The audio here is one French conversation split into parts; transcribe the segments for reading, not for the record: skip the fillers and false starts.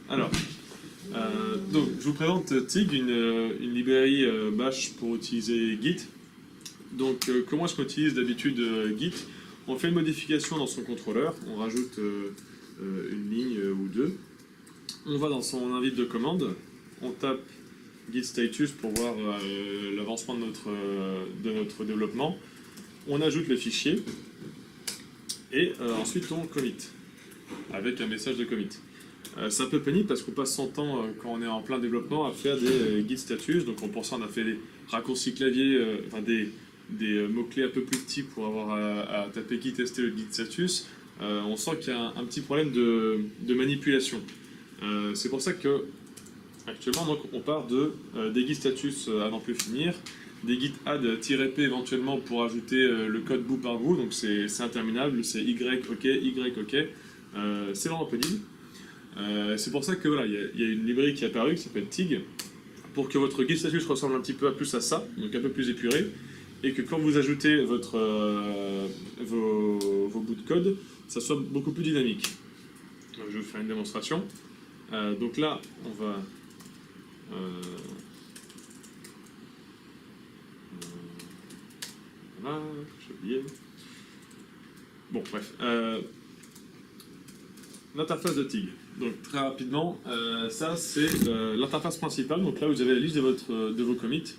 Alors, donc je vous présente Tig, une librairie Bash pour utiliser Git. Donc comment est-ce qu'on utilise d'habitude Git? On fait une modification dans son contrôleur, on rajoute une ligne ou deux. On va dans son invite de commande, on tape Git status pour voir l'avancement de notre développement. On ajoute le fichier et ensuite on commit avec un message de commit. C'est un peu pénible parce qu'on passe son temps quand on est en plein développement à faire des Git status. Donc pour ça on a fait des raccourcis clavier, enfin des mots-clés un peu plus petits pour avoir à taper Git tester le Git status. On sent qu'il y a un petit problème de manipulation. C'est pour ça que actuellement donc, on part des Git status à n'en plus finir, des Git add-p éventuellement pour ajouter le code bout par bout, donc c'est interminable, c'est Y, OK, Y, OK, c'est vraiment pénible. C'est pour ça que voilà, il y a une librairie qui est apparue qui s'appelle Tig, pour que votre Git status ressemble un petit peu plus à ça, donc un peu plus épuré, et que quand vous ajoutez vos bouts de code, ça soit beaucoup plus dynamique. Donc, je vais vous faire une démonstration. Donc là, on va... voilà, j'ai oublié. Bon, bref. L'interface de Tig. Donc très rapidement, ça c'est l'interface principale. Donc là, vous avez la liste de vos commits.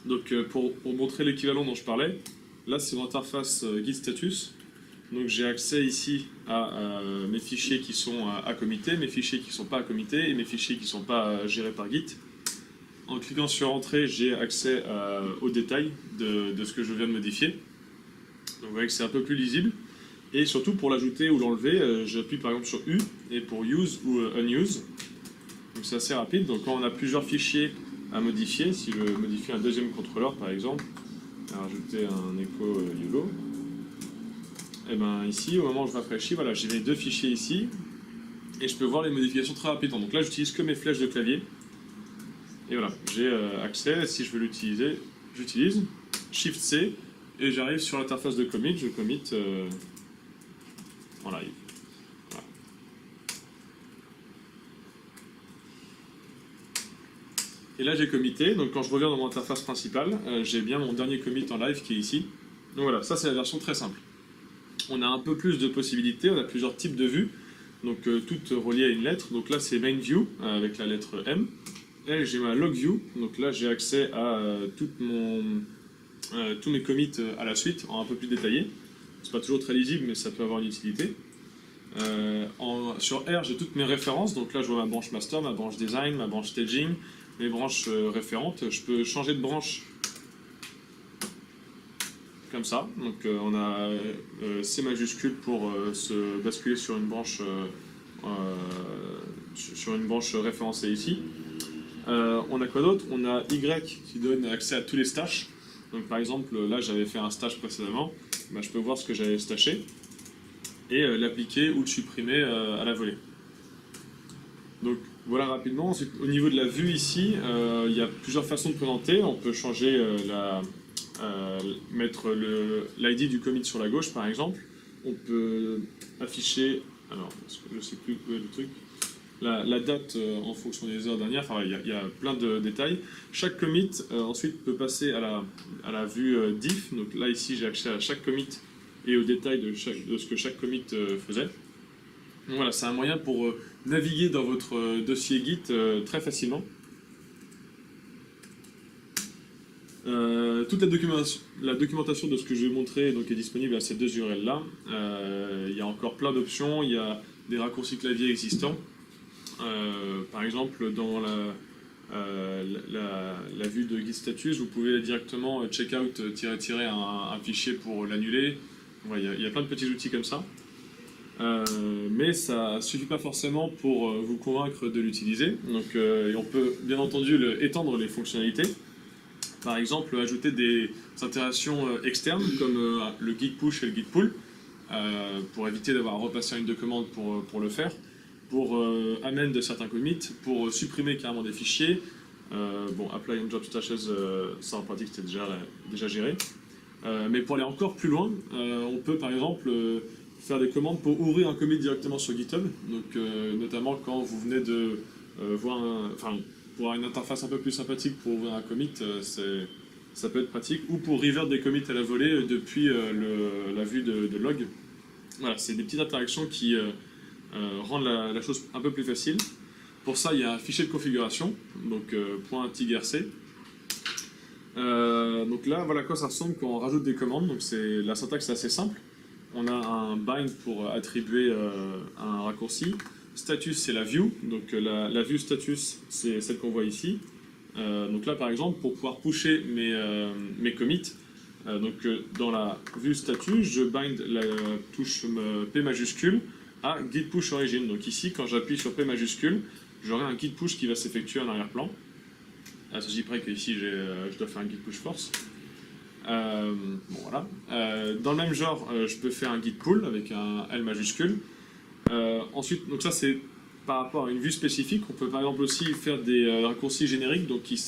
Donc pour montrer l'équivalent dont je parlais, là c'est l'interface Git status. Donc j'ai accès ici à mes fichiers qui sont à committer, mes fichiers qui ne sont pas à committer et mes fichiers qui ne sont pas gérés par Git. En cliquant sur Entrée, j'ai accès aux détails de ce que je viens de modifier. Donc vous voyez que c'est un peu plus lisible. Et surtout pour l'ajouter ou l'enlever, j'appuie par exemple sur U et pour Use ou Unuse. Donc c'est assez rapide. Donc quand on a plusieurs fichiers à modifier, si je veux modifier un deuxième contrôleur par exemple, à rajouter un echo YOLO, et bien ici, au moment où je rafraîchis, voilà, j'ai mes deux fichiers ici et je peux voir les modifications très rapidement. Donc là, j'utilise que mes flèches de clavier. Et voilà, j'ai accès. Si je veux l'utiliser, j'utilise Shift C et j'arrive sur l'interface de commit. Je commit en live. Voilà. Et là, j'ai commité. Donc quand je reviens dans mon interface principale, j'ai bien mon dernier commit en live qui est ici. Donc voilà, ça c'est la version très simple. On a un peu plus de possibilités, on a plusieurs types de vues, donc toutes reliées à une lettre. Donc là c'est main view avec la lettre M. Et j'ai ma log view, donc là j'ai accès à tous mes commits à la suite en un peu plus détaillé. C'est pas toujours très lisible mais ça peut avoir une utilité. Sur R j'ai toutes mes références, donc là je vois ma branche master, ma branche design, ma branche staging, mes branches référentes. Je peux changer de branche comme ça, donc on a C majuscule pour se basculer sur une branche référencée ici. On a quoi d'autre? On a Y qui donne accès à tous les stashes. Donc par exemple là j'avais fait un stash précédemment, ben, je peux voir ce que j'avais stashé et l'appliquer ou le supprimer à la volée. Donc voilà rapidement. Ensuite, au niveau de la vue ici, il y a plusieurs façons de présenter. On peut changer mettre l'ID du commit sur la gauche par exemple. On peut afficher, alors je ne sais plus où est le truc, la date en fonction des heures dernières. Enfin il y a plein de détails. Chaque commit ensuite peut passer à la vue diff. Donc là ici j'ai accès à chaque commit et aux détails de ce que chaque commit faisait. Donc voilà, c'est un moyen pour naviguer dans votre dossier Git très facilement. Toute la documentation de ce que je vais montrer donc, est disponible à ces deux URL là. Il y a encore plein d'options, il y a des raccourcis clavier existants. Par exemple, dans la vue de Git status, vous pouvez directement checkout un fichier pour l'annuler. Il y a plein de petits outils comme ça. Mais ça ne suffit pas forcément pour vous convaincre de l'utiliser. Donc on peut bien entendu étendre les fonctionnalités. Par exemple, ajouter des itérations externes comme le git push et le git pull pour éviter d'avoir à repasser une de commande pour le faire, pour amend de certains commits, pour supprimer carrément des fichiers. Bon, apply on job stashes, ça en pratique c'était déjà géré. Mais pour aller encore plus loin, on peut par exemple faire des commandes pour ouvrir un commit directement sur GitHub. Donc, notamment quand vous venez de voir pour avoir une interface un peu plus sympathique pour ouvrir un commit, ça peut être pratique. Ou pour revert des commits à la volée depuis la vue de log. Voilà, c'est des petites interactions qui rendent la chose un peu plus facile. Pour ça, il y a un fichier de configuration, donc .tigrc. Donc là, voilà à quoi ça ressemble quand on rajoute des commandes. Donc la syntaxe est assez simple. On a un bind pour attribuer un raccourci. Status, c'est la view. Donc la view status, c'est celle qu'on voit ici. Donc là, par exemple, pour pouvoir pusher mes commits, dans la vue status, je bind la touche P majuscule à git push origin. Donc ici, quand j'appuie sur P majuscule, j'aurai un git push qui va s'effectuer en arrière-plan. À ceci près que ici, je dois faire un git push force. Bon, voilà. Dans le même genre, je peux faire un git pull avec un L majuscule. Ensuite, donc ça c'est par rapport à une vue spécifique. On peut par exemple aussi faire des raccourcis génériques donc qui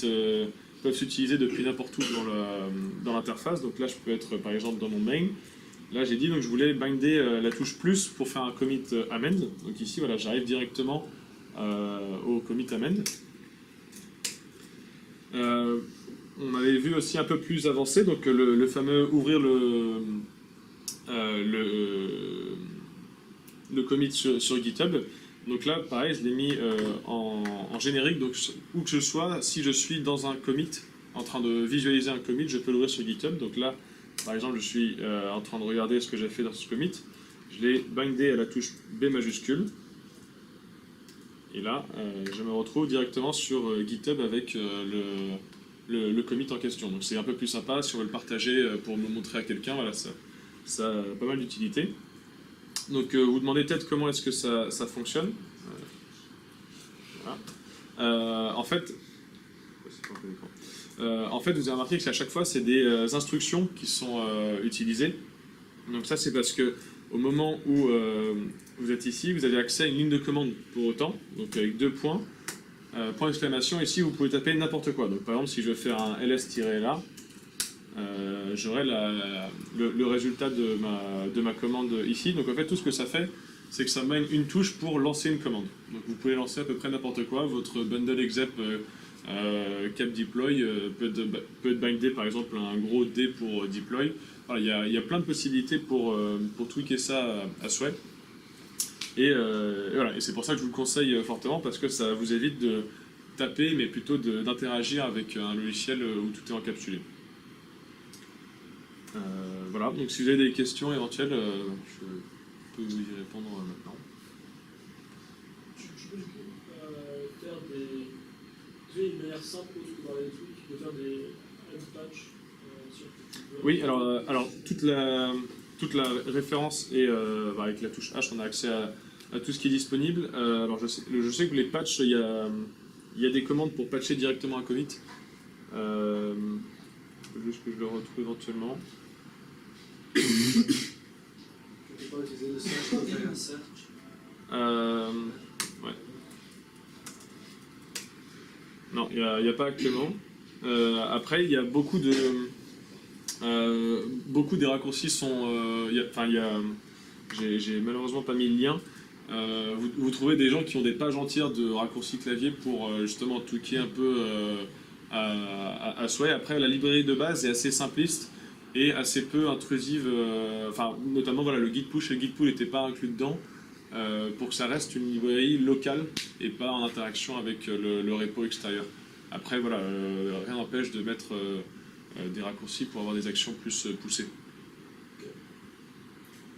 peuvent s'utiliser depuis n'importe où dans l'interface. Donc là, je peux être par exemple dans mon main. Là, j'ai dit donc je voulais binder la touche plus pour faire un commit amend. Donc ici, voilà, j'arrive directement au commit amend. On avait vu aussi un peu plus avancé, donc le fameux ouvrir le commit sur GitHub. Donc là, pareil, je l'ai mis en générique, donc où que je sois, si je suis dans un commit, en train de visualiser un commit, je peux l'ouvrir sur GitHub. Donc là, par exemple, je suis en train de regarder ce que j'ai fait dans ce commit. Je l'ai bindé à la touche B majuscule. Et là, je me retrouve directement sur GitHub avec le commit en question. Donc c'est un peu plus sympa si on veut le partager pour me montrer à quelqu'un. Voilà, ça a pas mal d'utilité. Donc vous demandez peut-être comment est-ce que ça fonctionne. Voilà. En fait, vous avez remarqué qu'à chaque fois, c'est des instructions qui sont utilisées. Donc ça, c'est parce que au moment où vous êtes ici, vous avez accès à une ligne de commande pour autant, donc avec 2 points. Point d'exclamation, ici vous pouvez taper n'importe quoi. Donc par exemple, si je veux faire un ls-la, j'aurai le résultat de ma commande ici. Donc en fait, tout ce que ça fait, c'est que ça mène une touche pour lancer une commande. Donc vous pouvez lancer à peu près n'importe quoi. Votre bundle exec cap deploy peut être bindé par exemple un gros D pour deploy. Voilà, il y a plein de possibilités pour tweaker ça à souhait. Et voilà, et c'est pour ça que je vous le conseille fortement, parce que ça vous évite de taper, mais plutôt d'interagir avec un logiciel où tout est encapsulé. Voilà, donc si vous avez des questions éventuelles, je peux vous y répondre maintenant. Je peux faire une manière simple de parler des trucs, de faire des add patch sur YouTube. Oui, alors toute la référence est avec la touche H, on a accès à tout ce qui est disponible. Alors je sais que les patchs, il y a des commandes pour patcher directement un commit. Juste que je le retrouve éventuellement. Je ne peux pas utiliser le search pour faire un search. Ouais. Non, il n'y a pas actuellement. Après, il y a beaucoup des raccourcis sont. J'ai malheureusement pas mis le lien. Vous trouvez des gens qui ont des pages entières de raccourcis clavier pour justement tweaker un peu à souhait. Après, la librairie de base est assez simpliste et assez peu intrusive. Notamment voilà, le git push et le git pull n'étaient pas inclus dedans pour que ça reste une librairie locale et pas en interaction avec le repo extérieur. Après, voilà, rien n'empêche de mettre des raccourcis pour avoir des actions plus poussées.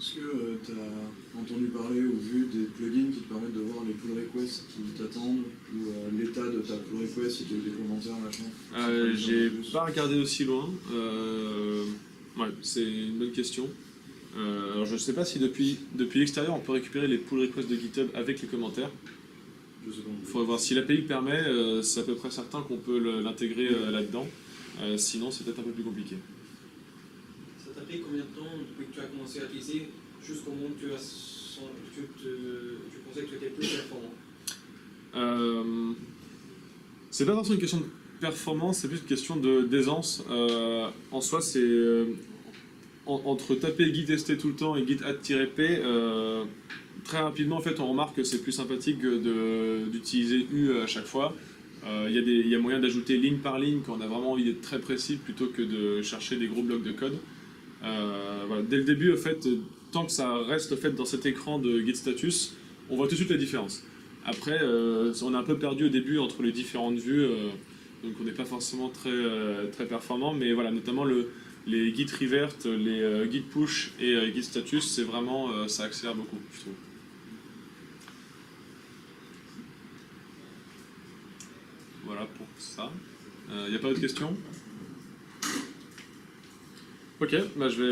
Est-ce que tu as entendu parler ou vu des plugins qui te permettent de voir les pull requests qui t'attendent ou l'état de ta pull request, si tu as eu des commentaires, machin? J'ai pas regardé aussi loin. Ouais, c'est une bonne question. Alors je sais pas si depuis l'extérieur on peut récupérer les pull requests de GitHub avec les commentaires. Je sais pas. Il faudrait voir si l'API permet, c'est à peu près certain qu'on peut l'intégrer là-dedans. Sinon c'est peut-être un peu plus compliqué. Ça t'a pris combien de temps depuis que tu as commencé à utiliser jusqu'au moment où tu pensais que tu étais plus performant? C'est pas forcément une question de performance, c'est plus une question d'aisance. En soi, entre taper git st tout le temps et git add-p, très rapidement en fait on remarque que c'est plus sympathique d'utiliser u à chaque fois. Il y a moyen d'ajouter ligne par ligne quand on a vraiment envie d'être très précis plutôt que de chercher des gros blocs de code. Voilà. Dès le début, en fait, tant que ça reste en fait, dans cet écran de git status, on voit tout de suite la différence. Après, on est un peu perdu au début entre les différentes vues, donc on n'est pas forcément très performant, mais voilà, notamment les git revert, les git push et git status, c'est vraiment, ça accélère beaucoup, je trouve. Voilà pour ça. Il n'y a pas d'autres questions? Ok, bah je vais...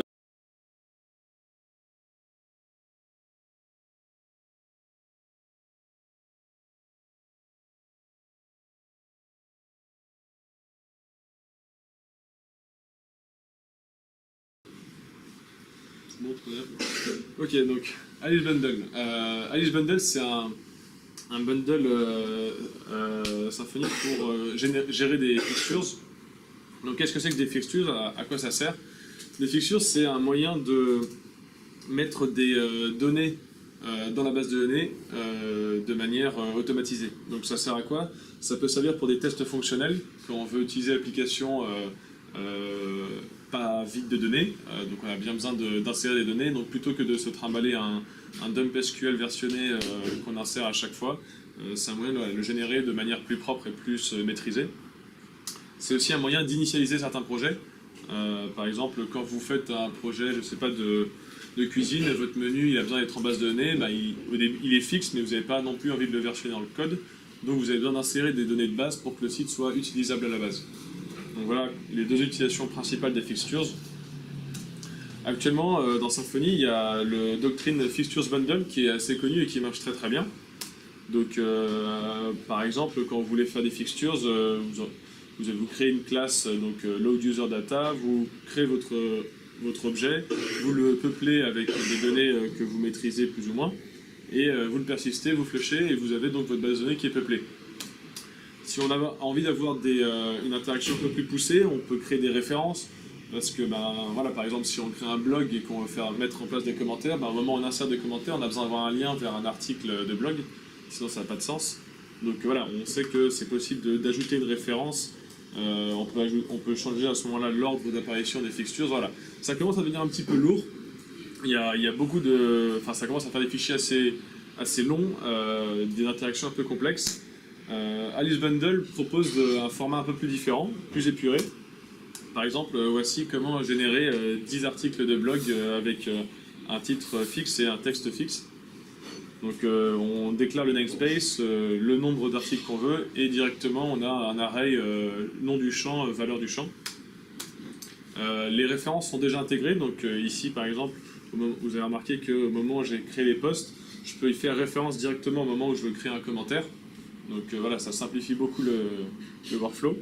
Bon, très bien. Ok, donc Alice Bundle. Alice Bundle, c'est un bundle Symfony pour gérer des fixtures. Donc qu'est-ce que c'est que des fixtures? À quoi ça sert? Des fixtures, c'est un moyen de mettre des données dans la base de données de manière automatisée. Donc ça sert à quoi? Ça peut servir pour des tests fonctionnels, quand on veut utiliser l'application pas vide de données, donc on a bien besoin d'insérer des données, donc plutôt que de se trimballer un dump SQL versionné qu'on insère à chaque fois, c'est un moyen de le générer de manière plus propre et plus maîtrisée. C'est aussi un moyen d'initialiser certains projets. Par exemple, quand vous faites un projet, je sais pas, de cuisine, votre menu il a besoin d'être en base de données, bah, il est fixe, mais vous n'avez pas non plus envie de le versionner dans le code, donc vous avez besoin d'insérer des données de base pour que le site soit utilisable à la base. Donc voilà les deux utilisations principales des fixtures. Actuellement, dans Symfony, il y a le Doctrine Fixtures Bundle qui est assez connu et qui marche très très bien. Donc, par exemple, quand vous voulez faire des fixtures, vous créez une classe, donc Load User Data, vous créez votre objet, vous le peuplez avec des données que vous maîtrisez plus ou moins, et vous le persistez, vous flushez, et vous avez donc votre base de données qui est peuplée. Si on a envie d'avoir une interaction un peu plus poussée, on peut créer des références, parce que voilà, par exemple, si on crée un blog et qu'on veut mettre en place des commentaires, au moment où on insère des commentaires, on a besoin d'avoir un lien vers un article de blog, sinon ça n'a pas de sens. Donc voilà, on sait que c'est possible d'ajouter une référence. On peut changer à ce moment-là l'ordre d'apparition des fixtures. Voilà, ça commence à devenir un petit peu lourd. Il y a beaucoup de, ça commence à faire des fichiers assez longs, des interactions un peu complexes. Alice Bundle propose un format un peu plus différent, plus épuré. Par exemple, voici comment générer 10 articles de blog avec un titre fixe et un texte fixe. Donc on déclare le namespace, le nombre d'articles qu'on veut, et directement on a un array nom du champ, valeur du champ. Les références sont déjà intégrées, donc ici par exemple, vous avez remarqué qu'au moment où j'ai créé les posts, je peux y faire référence directement au moment où je veux créer un commentaire. Donc voilà, ça simplifie beaucoup le workflow.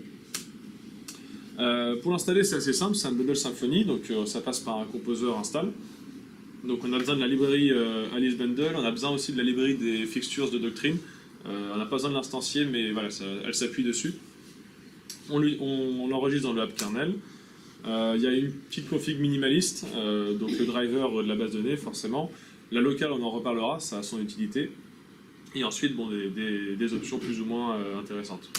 Pour l'installer, c'est assez simple, c'est un bundle Symfony, donc ça passe par un composer install. Donc on a besoin de la librairie Alice Bundle, on a besoin aussi de la librairie des fixtures de Doctrine. On n'a pas besoin de l'instancier, mais voilà, elle s'appuie dessus. On l'enregistre dans le app kernel. Il y a une petite config minimaliste, donc le driver de la base de données, forcément. La locale, on en reparlera, ça a son utilité. Et ensuite, bon, des options plus ou moins intéressantes.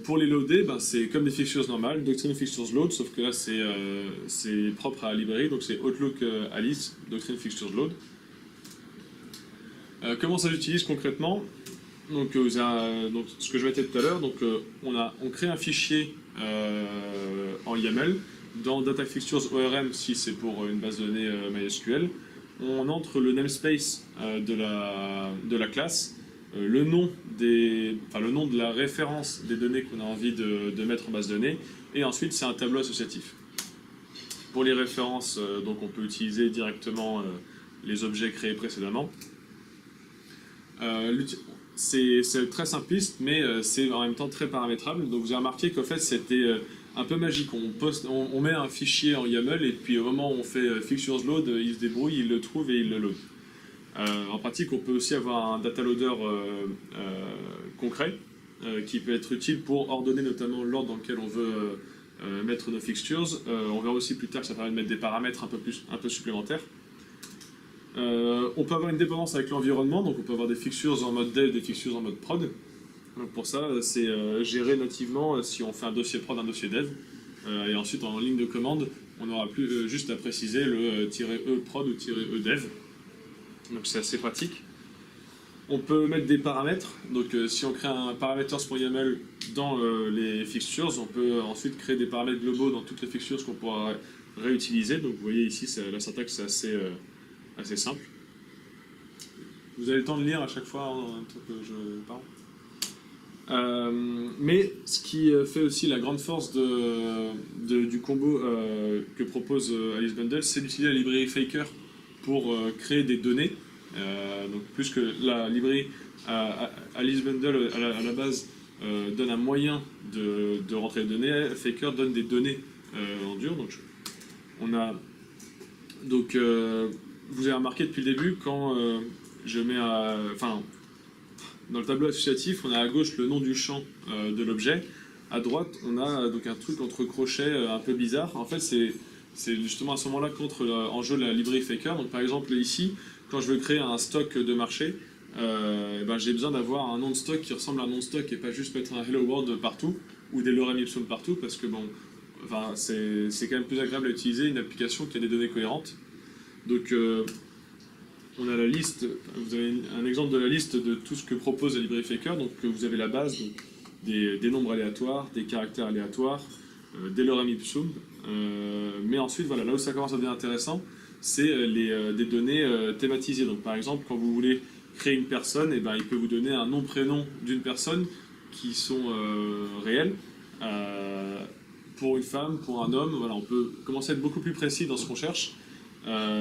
Pour les loader, c'est comme des fixtures normales, Doctrine Fixtures Load, sauf que là c'est propre à la librairie, donc c'est Outlook Alice, Doctrine Fixtures Load. Comment ça s'utilise concrètement? Donc, ce que je vais mettre tout à l'heure, donc on crée un fichier en YAML dans Data Fixtures ORM si c'est pour une base de données MySQL. On entre le namespace de la classe, le nom de la référence des données qu'on a envie de mettre en base de données, et ensuite c'est un tableau associatif. Pour les références, donc on peut utiliser directement les objets créés précédemment. C'est très simpliste, mais c'est en même temps très paramétrable. Donc vous avez remarqué qu'en fait c'était un peu magique. On met un fichier en YAML et puis au moment où on fait fixtures load, il se débrouille, il le trouve et il le load. En pratique, on peut aussi avoir un data loader concret qui peut être utile pour ordonner notamment l'ordre dans lequel on veut mettre nos fixtures. On verra aussi plus tard que ça permet de mettre des paramètres un peu supplémentaires. On peut avoir une dépendance avec l'environnement, donc on peut avoir des fixtures en mode dev, des fixtures en mode prod. Donc pour ça, c'est géré nativement si on fait un dossier prod, un dossier dev. Et ensuite, en ligne de commande, on n'aura plus juste à préciser le -e prod ou -e dev. Donc c'est assez pratique. On peut mettre des paramètres. Donc si on crée un parameters.yaml dans les fixtures, on peut ensuite créer des paramètres globaux dans toutes les fixtures qu'on pourra réutiliser. Donc vous voyez ici, la syntaxe est assez simple. Vous avez le temps de lire à chaque fois en même temps que je parle. Mais ce qui fait aussi la grande force du combo que propose Alice Bundle, c'est d'utiliser la librairie Faker pour créer des données. Donc plus que la librairie Alice Bundle à la base donne un moyen de rentrer les données, Faker donne des données en dur. Donc vous avez remarqué depuis le début quand je mets dans le tableau associatif, on a à gauche le nom du champ de l'objet. À droite, on a donc un truc entre crochets un peu bizarre. En fait, c'est justement à ce moment-là qu'entre en jeu la librairie Faker. Donc par exemple ici, quand je veux créer un stock de marché, j'ai besoin d'avoir un nom de stock qui ressemble à un nom de stock et pas juste mettre un Hello World partout ou des lorem ipsum partout, parce que c'est quand même plus agréable à utiliser une application qui a des données cohérentes. Donc on a la liste, vous avez un exemple de la liste de tout ce que propose la librairie Faker. Donc vous avez la base, donc, des nombres aléatoires, des caractères aléatoires, des lorem ipsum. Mais ensuite, voilà, là où ça commence à devenir intéressant, c'est des données thématisées. Donc par exemple, quand vous voulez créer une personne, il peut vous donner un nom-prénom d'une personne qui sont réels. Pour une femme, pour un homme, voilà, on peut commencer à être beaucoup plus précis dans ce qu'on cherche.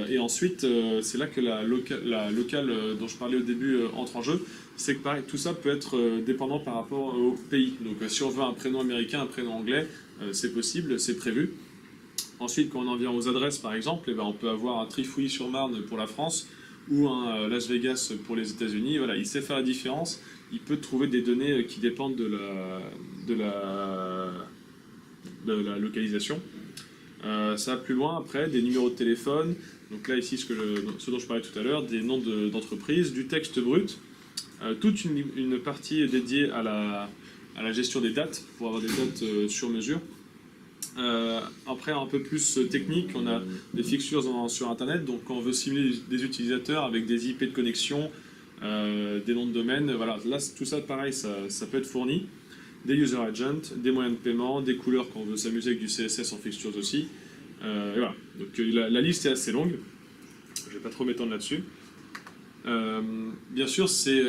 Et ensuite, c'est là que la locale dont je parlais au début entre en jeu. C'est que pareil, tout ça peut être dépendant par rapport au pays. Donc si on veut un prénom américain, un prénom anglais, c'est possible, c'est prévu. Ensuite, quand on en vient aux adresses, par exemple, on peut avoir un Trifouilly-sur-Marne pour la France ou un Las Vegas pour les États-Unis. Voilà, il sait faire la différence. Il peut trouver des données qui dépendent de la localisation. Ça va plus loin après, des numéros de téléphone. Donc là, ici, ce dont je parlais tout à l'heure, des noms d'entreprises, du texte brut, toute une partie dédiée à la gestion des dates, pour avoir des dates sur mesure. Après, un peu plus technique, on a des fixtures sur Internet. Donc quand on veut simuler des utilisateurs avec des IP de connexion, des noms de domaine, voilà, là, tout ça, pareil, ça peut être fourni. Des user agents, des moyens de paiement, des couleurs quand on veut s'amuser avec du CSS en fixtures aussi. Et voilà. Donc la liste est assez longue. Je ne vais pas trop m'étendre là-dessus. Bien sûr, ces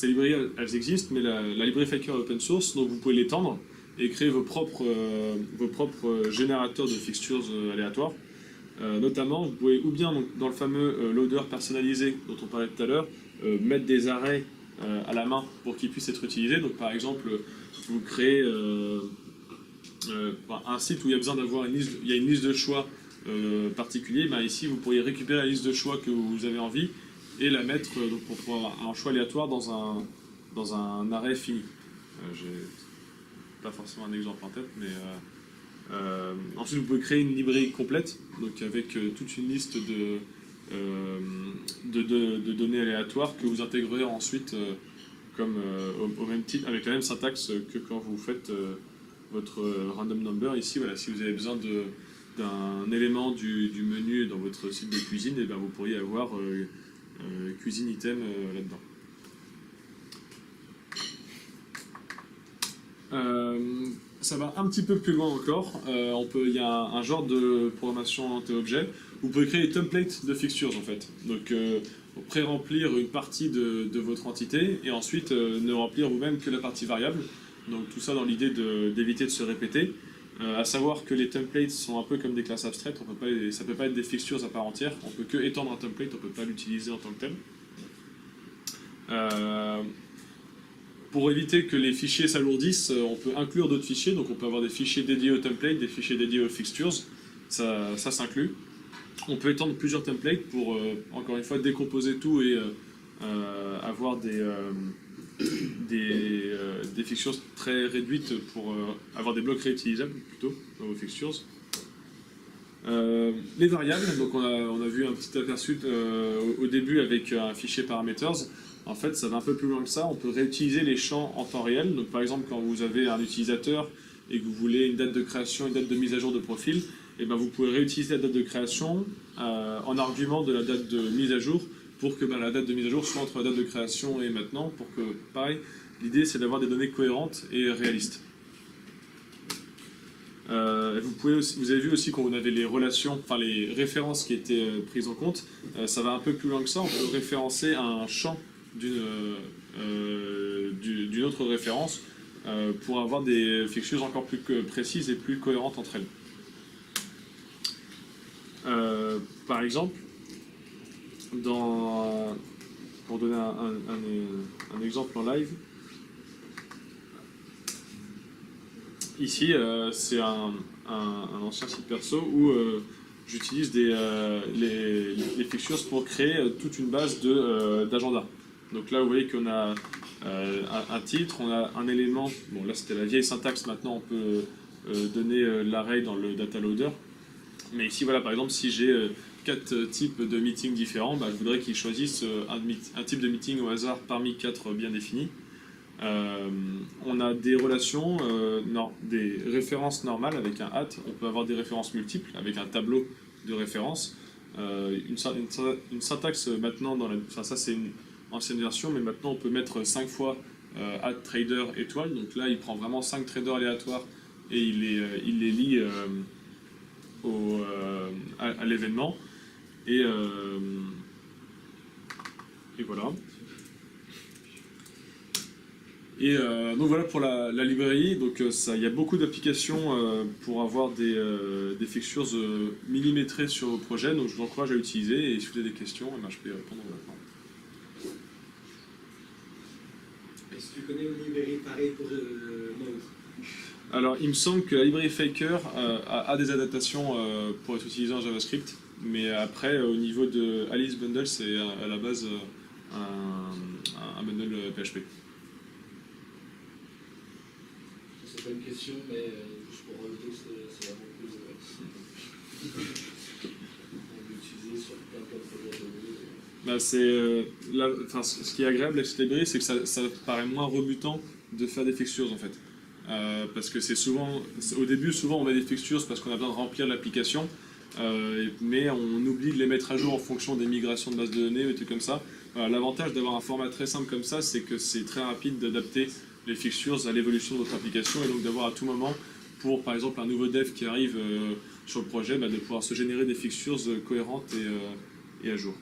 librairies, elles existent, mais la librairie Faker est open source, donc vous pouvez l'étendre et créer vos propres générateurs de fixtures aléatoires. Notamment, vous pouvez ou bien donc, dans le fameux loader personnalisé dont on parlait tout à l'heure, mettre des arrêts à la main pour qu'ils puissent être utilisés. Donc par exemple, vous créez un site où il y a besoin d'avoir une liste de choix particulier. Ici, vous pourriez récupérer la liste de choix que vous avez envie et la mettre pour pouvoir un choix aléatoire dans un arrêt fini. J'ai pas forcément un exemple en tête, mais ensuite vous pouvez créer une librairie complète, donc avec toute une liste de données aléatoires que vous intégrerez ensuite comme au même titre, avec la même syntaxe que quand vous faites votre random number. Ici, voilà, si vous avez besoin d'un élément du menu dans votre site de cuisine, vous pourriez avoir cuisine item là-dedans. Ça va un petit peu plus loin encore. Il y a un genre de programmation orientée-objet. Vous pouvez créer des templates de fixtures en fait. Donc pré-remplir une partie de votre entité et ensuite ne remplir vous-même que la partie variable. Donc tout ça dans l'idée d'éviter de se répéter. À savoir que les templates sont un peu comme des classes abstraites. Ça ne peut pas être des fixtures à part entière. On peut que étendre un template, on ne peut pas l'utiliser en tant que tel. Pour éviter que les fichiers s'alourdissent, on peut inclure d'autres fichiers. Donc on peut avoir des fichiers dédiés aux templates, des fichiers dédiés aux fixtures. Ça s'inclut. On peut étendre plusieurs templates pour, encore une fois, décomposer tout et avoir des fixtures très réduites pour avoir des blocs réutilisables plutôt dans vos fixtures. Les variables, donc on a vu un petit aperçu au début avec un fichier parameters. En fait, ça va un peu plus loin que ça. On peut réutiliser les champs en temps réel. Donc, par exemple, quand vous avez un utilisateur et que vous voulez une date de création, une date de mise à jour de profil, et ben vous pouvez réutiliser la date de création en argument de la date de mise à jour pour que la date de mise à jour soit entre la date de création et maintenant, pour que, pareil, l'idée c'est d'avoir des données cohérentes et réalistes. Vous avez vu aussi qu'on avait les relations, enfin les références qui étaient prises en compte. Ça va un peu plus loin que ça. On peut référencer un champ d'une autre référence pour avoir des fixtures encore plus précises et plus cohérentes entre elles. Par exemple, pour donner un exemple en live, ici c'est un ancien site perso où j'utilise les fixtures pour créer toute une base d'agenda. Donc là vous voyez qu'on a un titre, on a un élément, bon là c'était la vieille syntaxe, maintenant on peut donner l'array dans le data loader. Mais ici, voilà, par exemple, si j'ai 4 types de meetings différents, je voudrais qu'ils choisissent un type de meeting au hasard parmi 4 bien définis. On a des relations, des références normales avec un @ on peut avoir des références multiples avec un tableau de références. Une syntaxe maintenant, ça c'est une ancienne version, mais maintenant on peut mettre 5 fois @trader étoile. Donc là, il prend vraiment 5 traders aléatoires et il les lie à l'événement et voilà. Et donc voilà pour la librairie. Donc il y a beaucoup d'applications pour avoir des fixtures millimétrées sur vos projets. Donc je vous encourage à l'utiliser et si vous avez des questions, je peux y répondre maintenant. Est-ce que tu connais une librairie pareille pour Node? Alors, il me semble que la librairie Faker a des adaptations pour être utilisée en JavaScript, mais après, au niveau de Alice Bundle, c'est à la base un bundle PHP. C'est pas une question, mais juste pour rajouter que c'est vraiment plus. On peut l'utiliser sur plein de projets. Ce qui est agréable avec cette librairie, c'est que ça paraît moins rebutant de faire des fixtures en fait. Parce que c'est souvent, au début, souvent on met des fixtures parce qu'on a besoin de remplir l'application, mais on oublie de les mettre à jour en fonction des migrations de bases de données, des trucs comme ça. Voilà, l'avantage d'avoir un format très simple comme ça, c'est que c'est très rapide d'adapter les fixtures à l'évolution de votre application et donc d'avoir à tout moment, pour par exemple un nouveau dev qui arrive sur le projet, de pouvoir se générer des fixtures cohérentes et à jour.